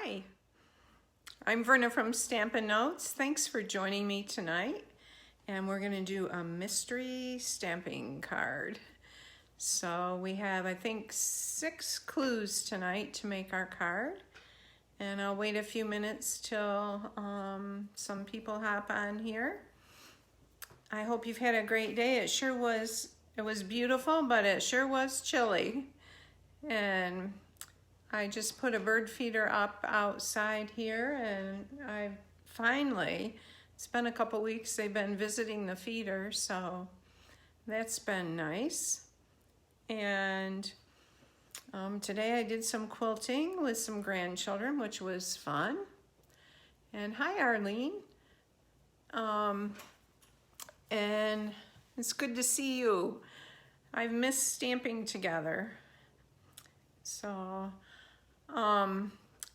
Hi, I'm Verna from Stampin' Notes. Thanks for joining me tonight. And we're gonna do a mystery stamping card. So we have, I think, 6 clues tonight to make our card. And I'll wait a few minutes till some people hop on here. I hope you've had a great day. It was beautiful, but it sure was chilly. And I just put a bird feeder up outside here, and it's been a couple weeks, they've been visiting the feeder, so that's been nice. And today I did some quilting with some grandchildren, which was fun. And hi, Arlene. And it's good to see you. I've missed stamping together. So,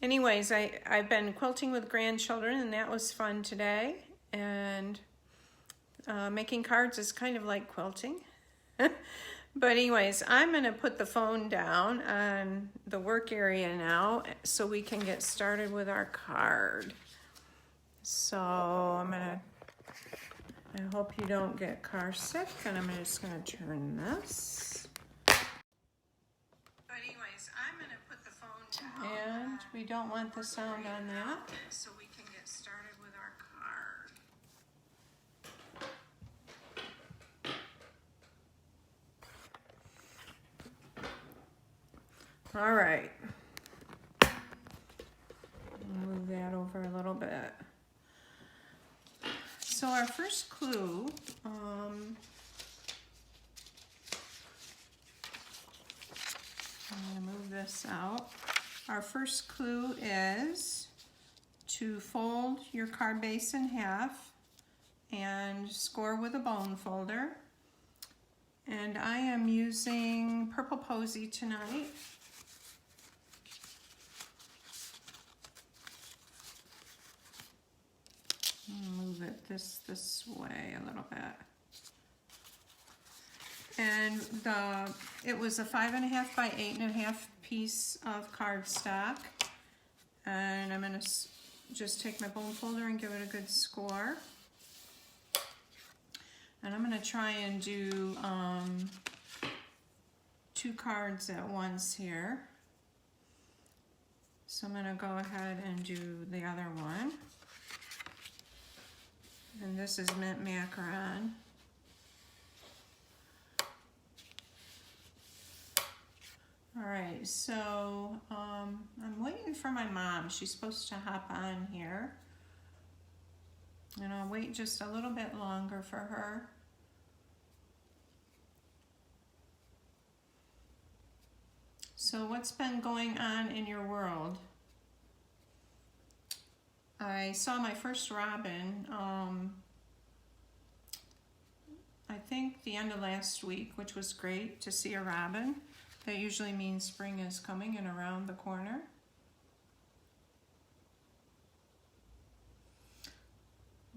anyways, I've been quilting with grandchildren, and that was fun today. And making cards is kind of like quilting. But anyways, I'm going to put the phone down on the work area now so we can get started with our card. So I hope you don't get car sick, and I'm just going to turn this. But anyways, I'm going to put the phone down. And we don't want the sound on that. So we can get started with our card. All right. Move that over a little bit. So our first clue, I'm gonna move this out. Our first clue is to fold your card base in half and score with a bone folder. And I am using Purple Posy tonight. Move it this way a little bit. And it was a 5.5 by 8.5 piece of cardstock. And I'm gonna just take my bone folder and give it a good score. And I'm gonna try and do 2 cards at once here. So I'm gonna go ahead and do the other one. And this is mint macaron. All right, so I'm waiting for my mom. She's supposed to hop on here. And I'll wait just a little bit longer for her. So what's been going on in your world? I saw my first robin, I think the end of last week, which was great to see a robin. That usually means spring is coming and around the corner.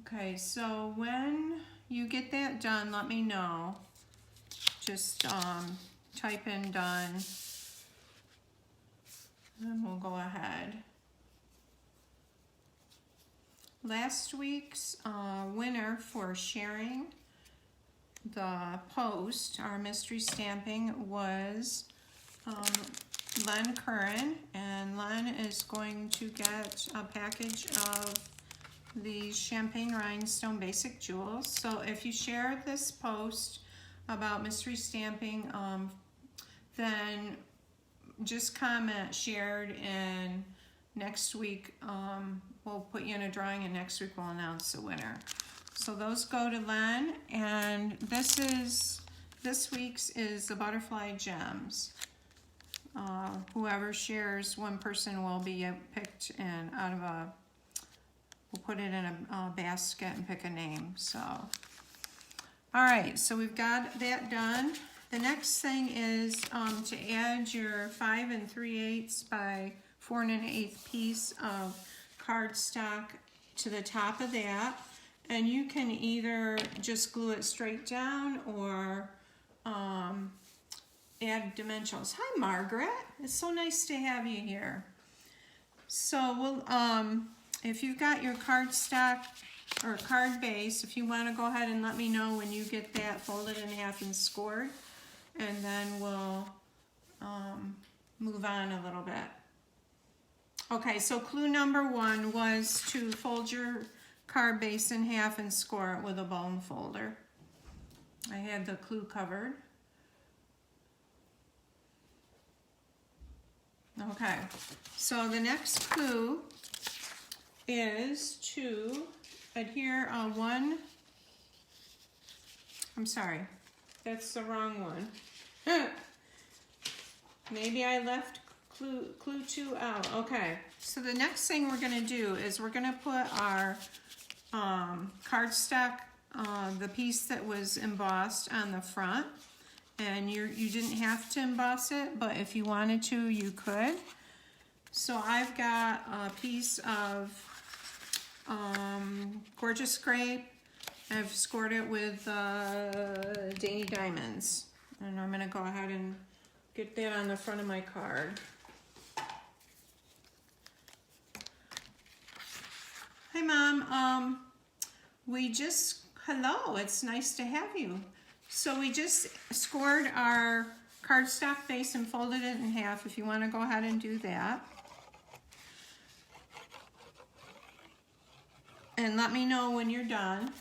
Okay, so when you get that done, let me know. Just type in done, and we'll go ahead. Last week's winner for sharing the post, our mystery stamping, was Len Curran, and Len is going to get a package of these Champagne Rhinestone Basic Jewels. So if you share this post about mystery stamping, then just comment shared, and next week we'll put you in a drawing, and next week we'll announce the winner. So those go to Len, and this week's is the Butterfly Gems. Whoever shares, one person will be picked, and we'll put it in a basket and pick a name. So, all right, so we've got that done. The next thing is to add your 5 3/8 by 4 1/8 piece of cardstock to the top of that. And you can either just glue it straight down or add dimensionals. Hi, Margaret. It's so nice to have you here. So we'll, if you've got your cardstock or card base, if you want to go ahead and let me know when you get that folded in half and scored, and then we'll move on a little bit. Okay, so clue number 1 was to fold your card base in half and score it with a bone folder. I had the clue covered. Okay, so the next clue is to adhere one, I'm sorry, that's the wrong one. Maybe I left clue 2 out. Okay, so the next thing we're going to do is we're going to put our cardstock, the piece that was embossed, on the front. And you didn't have to emboss it, but if you wanted to, you could. So I've got a piece of Gorgeous Grape. I've scored it with Dainty Diamonds. And I'm going to go ahead and get that on the front of my card. Hi, Mom. Hello, it's nice to have you. So we just scored our cardstock base and folded it in half, if you want to go ahead and do that. And let me know when you're done.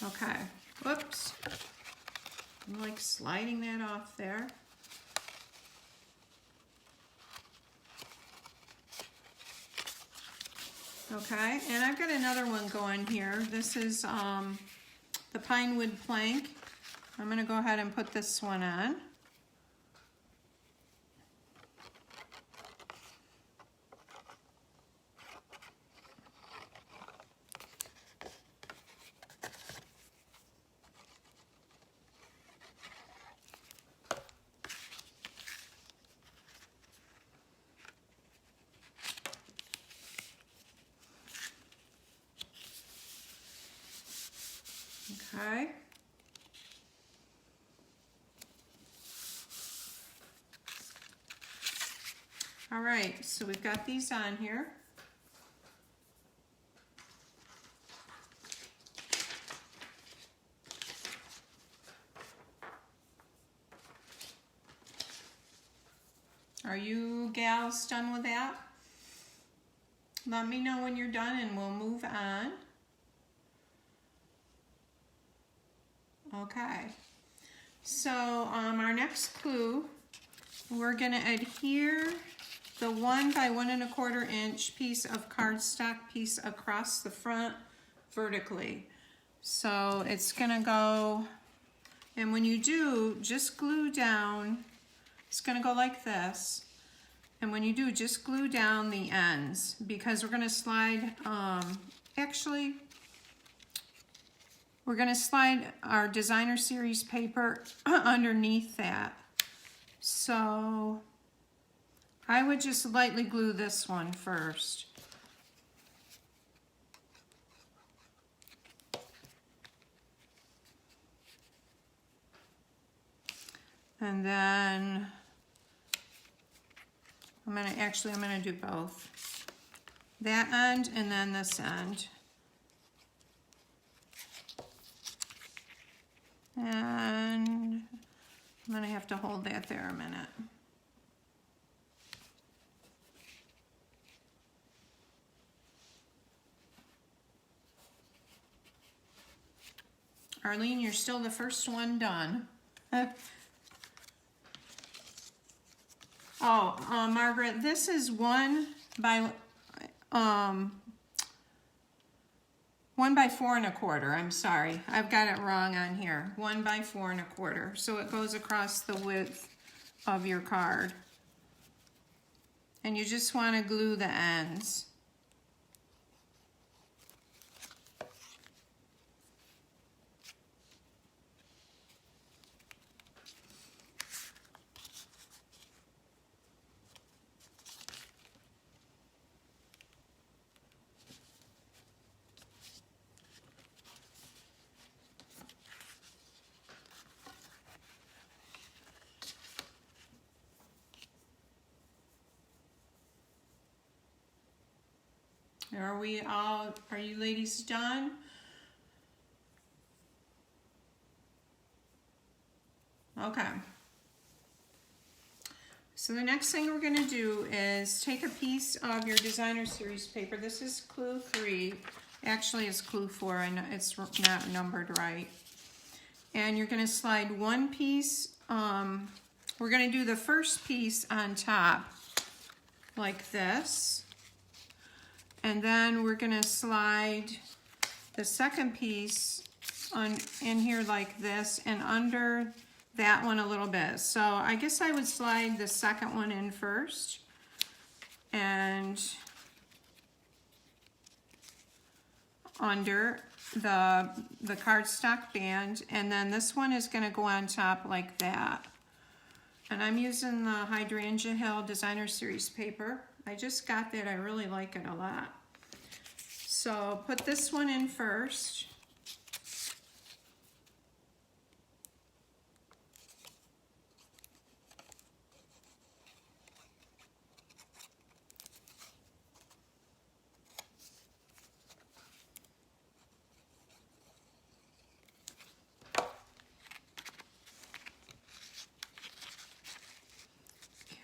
Okay, whoops. I'm like sliding that off there. Okay, and I've got another one going here. This is the pine wood plank. I'm going to go ahead and put this one on. Okay. All right, so we've got these on here. Are you gals done with that? Let me know when you're done and we'll move on. Okay, so our next clue, we're going to adhere the 1 by 1 1/4 inch piece of cardstock piece across the front vertically. So it's going to go, and when you do, just glue down. It's going to go like this. And when you do, just glue down the ends, because we're going to slide, we're going to slide our designer series paper underneath that. So I would just lightly glue this one first. And then I'm going to do both. That end and then this end. And I'm going to have to hold that there a minute. Arlene, you're still the first one done. Margaret, this is 1 by 1 by 4 1/4. I'm sorry, I've got it wrong on here. 1 by 4 1/4. So it goes across the width of your card. And you just want to glue the ends. Are we all, are you ladies done? Okay. So the next thing we're going to do is take a piece of your designer series paper. This is clue 3. Actually, it's clue 4. I know it's not numbered right. And you're going to slide one piece. We're going to do the first piece on top like this. And then we're going to slide the second piece in here like this and under that one a little bit. So I guess I would slide the second one in first and under the cardstock band, and then this one is going to go on top like that. And I'm using the Hydrangea Hill Designer Series paper. I just got that. I really like it a lot. So put this one in first.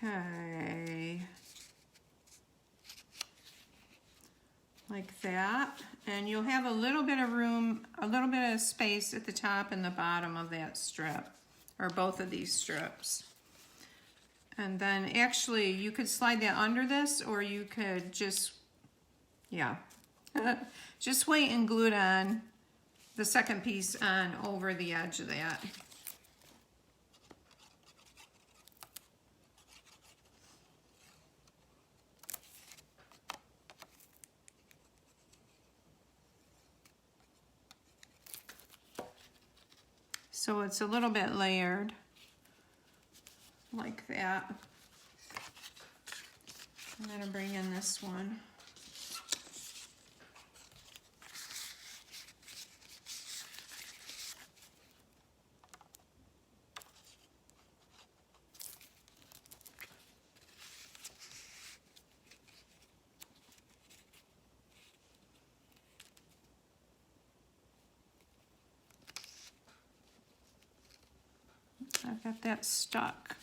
Okay, like that, and you'll have a little bit of room, a little bit of space at the top and the bottom of that strip, or both of these strips. And then actually you could slide that under this, or you could just, yeah, just wait and glue it on, the second piece on over the edge of that. So it's a little bit layered, like that. I'm gonna bring in this one. I've got that stuck.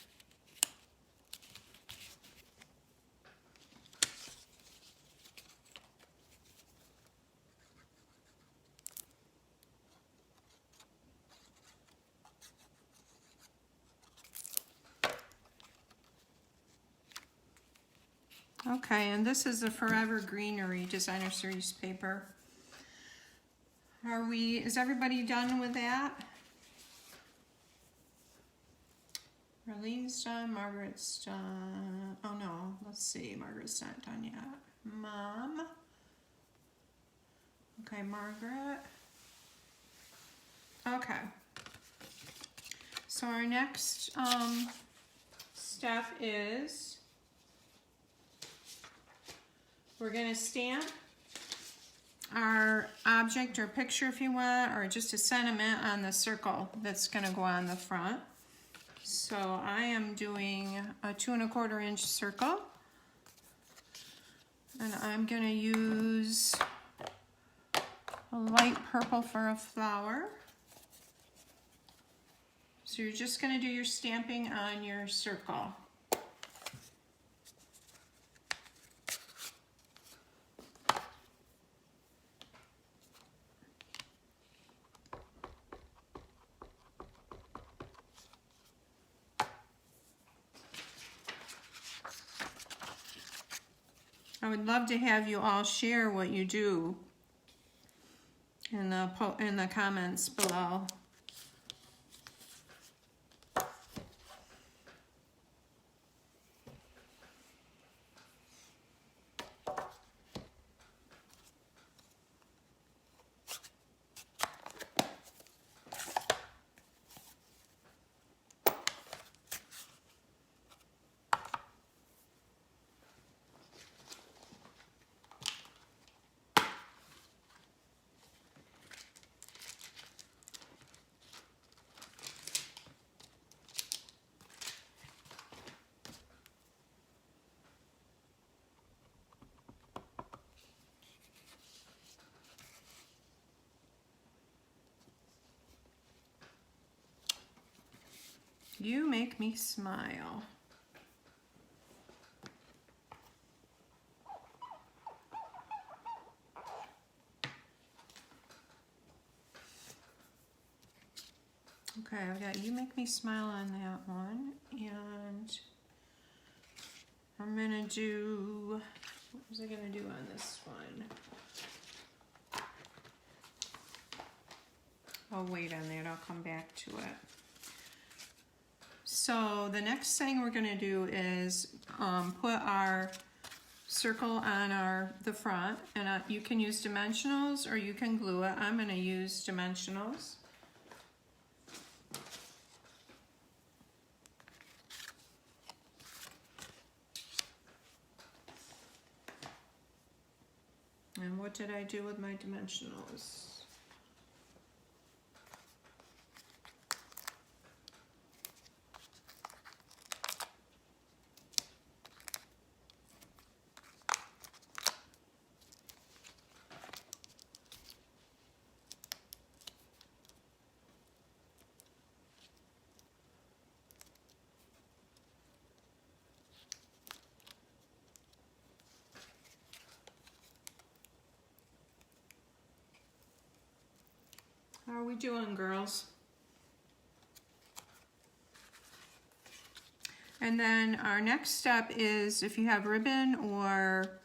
Okay, and this is the Forever Greenery Designer Series paper. Is everybody done with that? Marlene's done, Margaret's done. Oh no, let's see, Margaret's not done yet. Mom. Okay, Margaret. Okay. So our next step is we're going to stamp our object or picture if you want, or just a sentiment on the circle that's going to go on the front. So I am doing a 2 1/4 inch circle, and I'm going to use a light purple for a flower. So you're just going to do your stamping on your circle. I would love to have you all share what you do in the comments below. You make me smile. Okay, I've got You Make Me Smile on that one, and I'm gonna do, what was I gonna do on this one? I'll wait on that, I'll come back to it. So the next thing we're gonna do is put our circle on the front, and you can use dimensionals or you can glue it. I'm gonna use dimensionals. And what did I do with my dimensionals? How are we doing, girls? And then our next step is, if you have ribbon or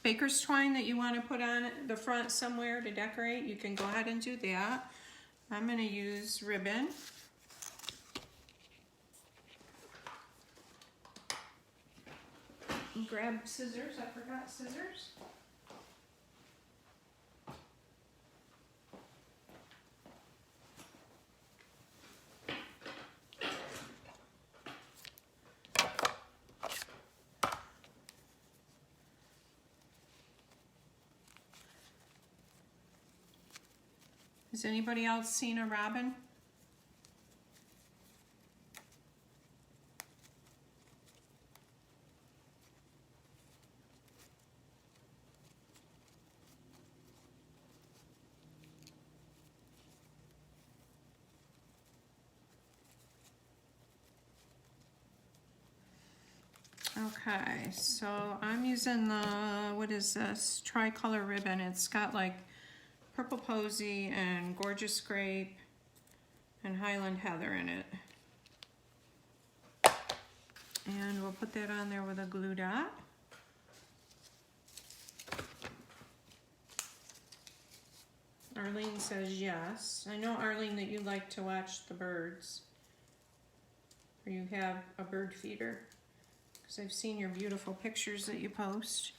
baker's twine that you want to put on the front somewhere to decorate, you can go ahead and do that. I'm going to use ribbon. Grab scissors, I forgot scissors. Has anybody else seen a robin? Okay, so I'm using the, what is this, tricolor ribbon. It's got like Purple Posy and Gorgeous Grape and Highland Heather in it. And we'll put that on there with a glue dot. Arlene says yes. I know, Arlene, that you like to watch the birds. Or you have a bird feeder. Because I've seen your beautiful pictures that you post.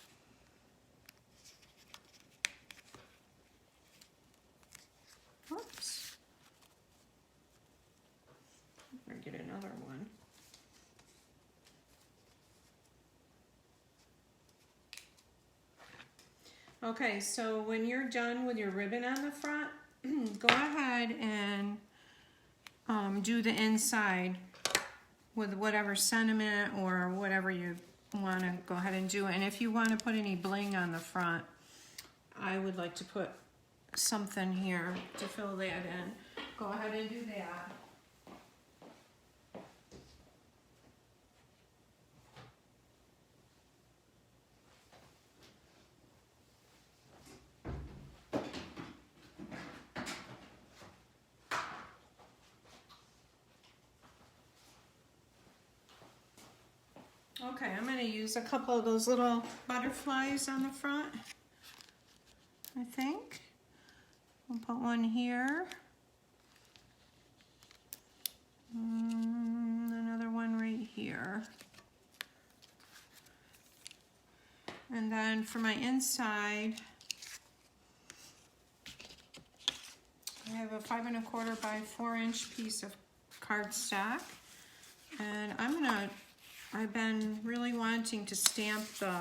Oops. I'm gonna get another one. Okay, so when you're done with your ribbon on the front, go ahead and do the inside with whatever sentiment or whatever you want to go ahead and do. And if you want to put any bling on the front, I would like to put something here to fill that in. Go ahead and do that. Okay, I'm going to use a couple of those little butterflies on the front, I think. I'll put one here. Another one right here. And then for my inside, I have a 5 1/4 by 4 inch piece of cardstock. And I've been really wanting to stamp the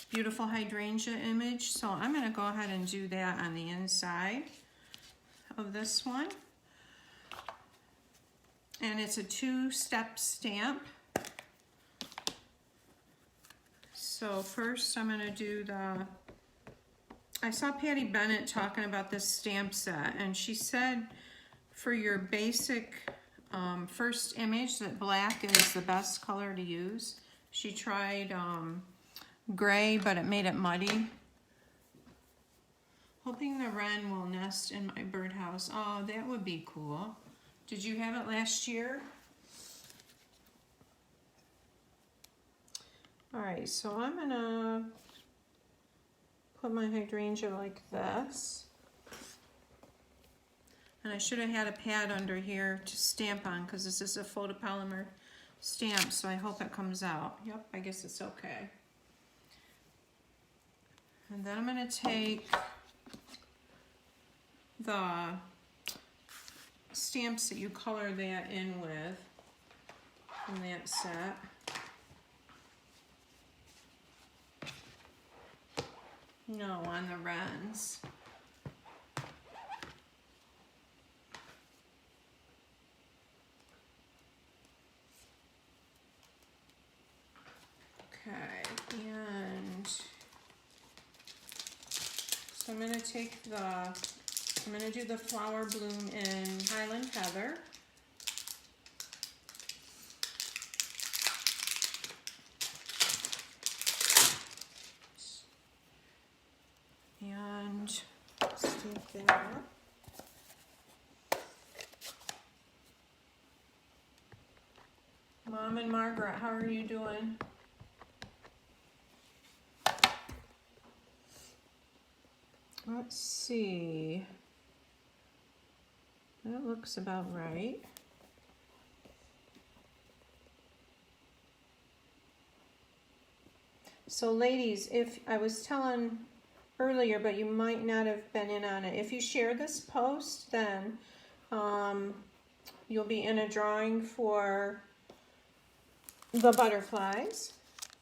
beautiful hydrangea image, so I'm going to go ahead and do that on the inside of this one. And it's a 2-step stamp. So first I'm going to do I saw Patty Bennett talking about this stamp set, and she said For your basic first image, that black is the best color to use. She tried gray, but it made it muddy. Hoping the wren will nest in my birdhouse. Oh, that would be cool. Did you have it last year? Alright, so I'm gonna put my hydrangea like this. And I should have had a pad under here to stamp on because this is a photopolymer stamp, so I hope it comes out. Yep, I guess it's okay. And then I'm going to take the stamps that you color that in with from that set. No, on the wrens. Okay, and so I'm going to take I'm going to do the flower bloom in Highland Heather. And stamp that up. Mom and Margaret, how are you doing? Let's see. That looks about right. So ladies, if I was telling earlier, but you might not have been in on it, if you share this post, then you'll be in a drawing for the butterflies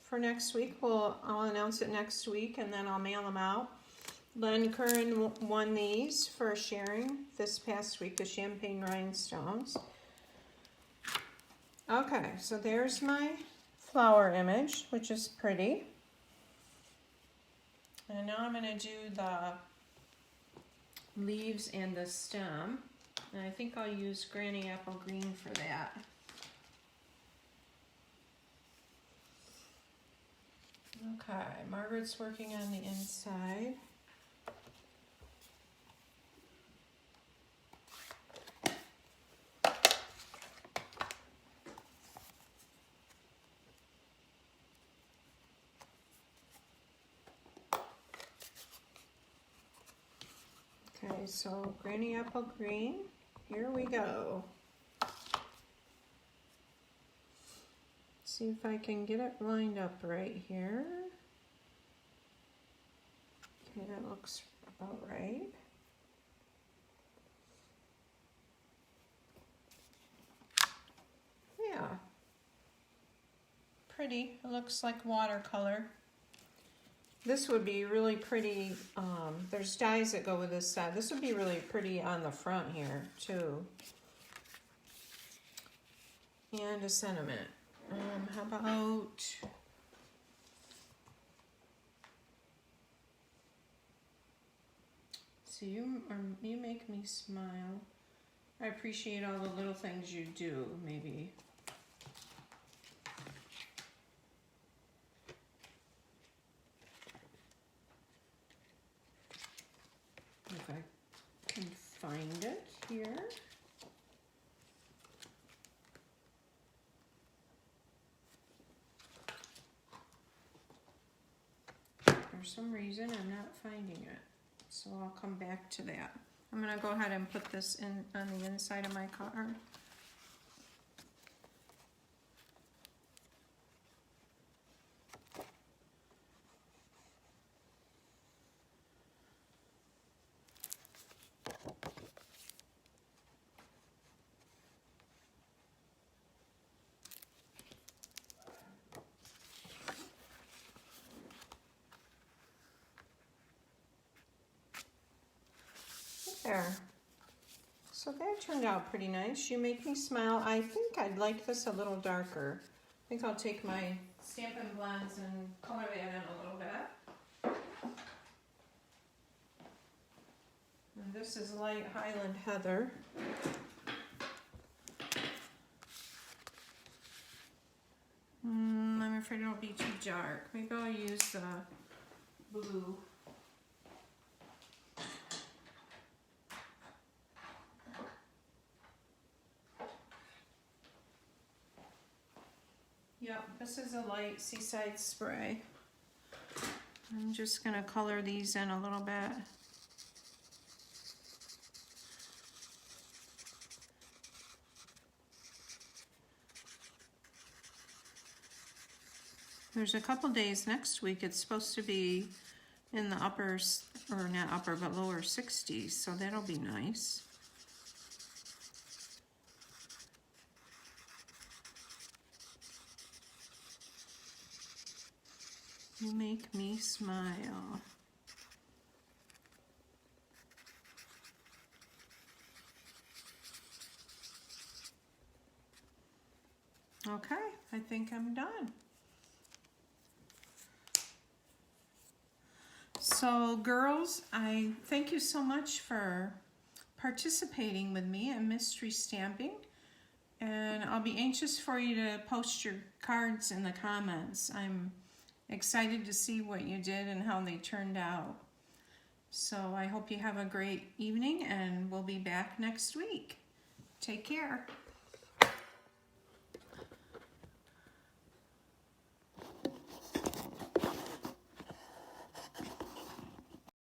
for next week. I'll announce it next week, and then I'll mail them out. Len Curran won these for sharing this past week, the Champagne Rhinestones. Okay, so there's my flower image, which is pretty. And now I'm going to do the leaves and the stem. And I think I'll use Granny Apple Green for that. Okay, Margaret's working on the inside. Okay, so Granny Apple Green, here we go. See if I can get it lined up right here. Okay, that looks about right. Yeah. Pretty. It looks like watercolor. This would be really pretty. There's dies that go with this side. This would be really pretty on the front here, too. And a sentiment. How about... So you make me smile. I appreciate all the little things you do, maybe. If I can find it here. For some reason, I'm not finding it. So I'll come back to that. I'm going to go ahead and put this in on the inside of my card. There. So that turned out pretty nice. You make me smile. I think I'd like this a little darker. I think I'll take my Stampin' Blends and color that in a little bit. And this This is light Highland Heather. I'm afraid it'll be too dark. Maybe I'll use the blue. Yep, this is a light Seaside Spray. I'm just going to color these in a little bit. There's a couple days next week. It's supposed to be in the upper, or not upper, but lower 60s, so that'll be nice. You make me smile. Okay, I think I'm done. So girls, I thank you so much for participating with me in mystery stamping, and I'll be anxious for you to post your cards in the comments. I'm excited to see what you did and how they turned out. So I hope you have a great evening, and we'll be back next week. Take care.